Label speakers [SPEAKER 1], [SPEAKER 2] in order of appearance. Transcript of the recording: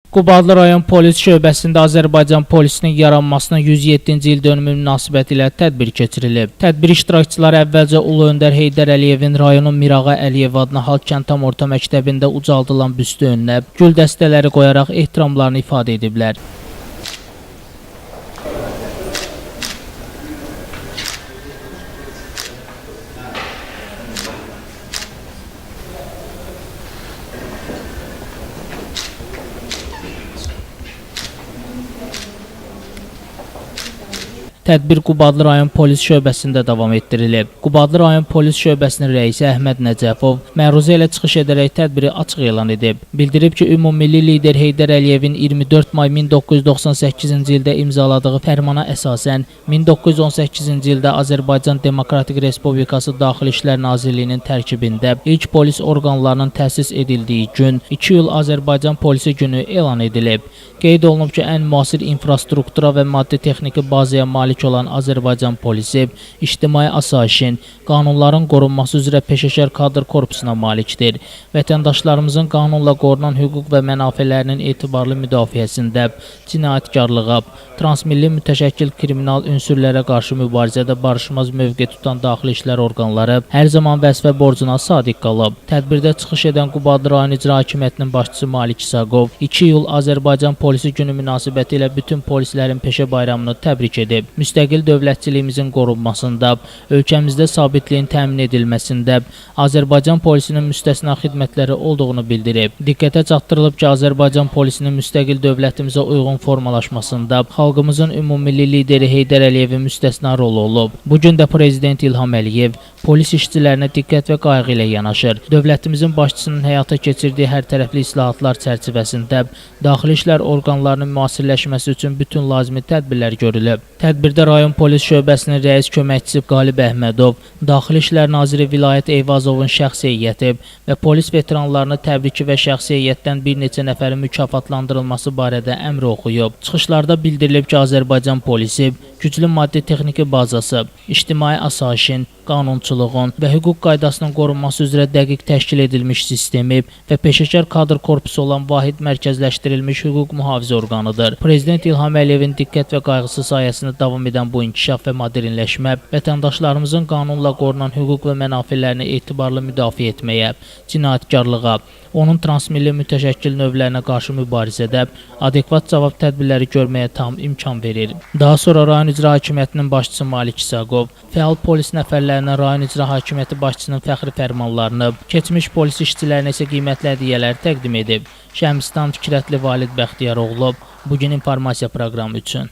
[SPEAKER 1] Qubadlı rayon polis şöbəsində Azərbaycan polisinin yaranmasına 107-ci il dönümü münasibəti ilə tədbir keçirilib. Tədbir iştirakçıları əvvəlcə Ulu Öndər Heydər Əliyevin rayonun Mirağa Əliyev adına Halk Kənd Tam Orta Məktəbində ucaldılan büstü önünə gül dəstələri qoyaraq ehtiramlarını ifadə ediblər. Tədbir Qubadlı rayon polis şöbəsində davam etdirilib. Qubadlı rayon polis şöbəsinin rəisi Əhməd Nəcəfov məruzə ilə çıxış edərək tədbiri açıq elan edib. Bildirib ki, ümummilli lider Heydər Əliyevin 24 may 1998-ci ildə imzaladığı fərmana əsasən 1918-ci ildə Azərbaycan Demokratik Respublikası Daxili İşlər Nazirliyinin tərkibində ilk polis orqanlarının təsis edildiyi gün 2 iyul Azərbaycan Polisi Günü elan edilib. Qeyd olunub ki, ən müasir infrastruktura və maddi-texniki bazaya malik olan Azərbaycan polisi ictimai asayişin, qanunların qorunması üzrə peşəkar kadr korpusuna malikdir. Vətəndaşlarımızın qanunla qorunan hüquq və mənafelərinin etibarlı müdafiəsində, cinayətkarlığa, transmilli mütəşəkkil kriminal ünsürlərə qarşı mübarizədə barışmaz mövqe tutan daxili işlər orqanları hər zaman vəzifə borcuna sadiq qalıb. Tədbirdə çıxış edən Qubadlı rayon icra hakimiyyətinin başçısı Malik İsaqov 2 iyul Azərbaycan Polisi Günü münasibəti ilə bütün polislərin peşə bayramını təbrik edib. Müstəqil dövlətçiliyimizin qorunmasında, ölkəmizdə sabitliyin təmin edilməsində Azərbaycan polisinin müstəsna xidmətləri olduğunu bildirib. Diqqətə çatdırılıb ki, Azərbaycan polisinin müstəqil dövlətimizə uyğun formalaşmasında xalqımızın ümummilli lideri Heydər Əliyevin müstəsna rolu olub. Bugün də Prezident İlham Əliyev polis işçilərinə diqqət və qayğı ilə yanaşır. Dövlətimizin başçısının həyata keçirdiyi hər tərəfli islahatlar çərçivəsində daxili işlər orqanlarının müasirləşməsi üçün bütün lazımi tədbirlər görülüb. Tədbirdə rayon polis şöbəsinin rəis köməkçisi Qalib Əhmədov, Daxili İşlər Naziri Vilayət Eyvazovun şəxsi heyəti və polis veteranlarını təbriki və şəxsi heyətdən bir neçə nəfərin mükafatlandırılması barədə əmr oxuyub. Çıxışlarda bildirilib ki, Azərbaycan polisi güclü maddi-texniki bazası, ictimai asayişin, qanunçuluğun və hüquq qaydasının qorunması üzrə dəqiq təşkil edilmiş sistemi və peşəkar kadr korpusu olan vahid mərkəzləşdirilmiş hüquq mühafizə orqanıdır. Prezident İlham Əliyevin diqqət və qayğısı sayəsində davam edən bu inkişaf və modernləşmə vətəndaşlarımızın qanunla qorunan hüquq və mənafelərini etibarlı müdafiə etməyə, cinayətkarlığa, onun transmilli mütəşəkkil növlərinə qarşı mübarizədə adekvat cavab tədbirləri görməyə tam imkan verir. Daha sonra rayon icra hakimiyyətinin başçısı Malik İsaqov fəal polis nəfərlərinə rayon icra hakimiyyəti başçısının fəxri fərmanlarını, keçmiş polis işçilərinə isə qiymətli hədiyyələr təqdim edib. Şəmsistan Fikrətli Valid Bəxtiyaroğlu, Bugün informasiya proqramı üçün.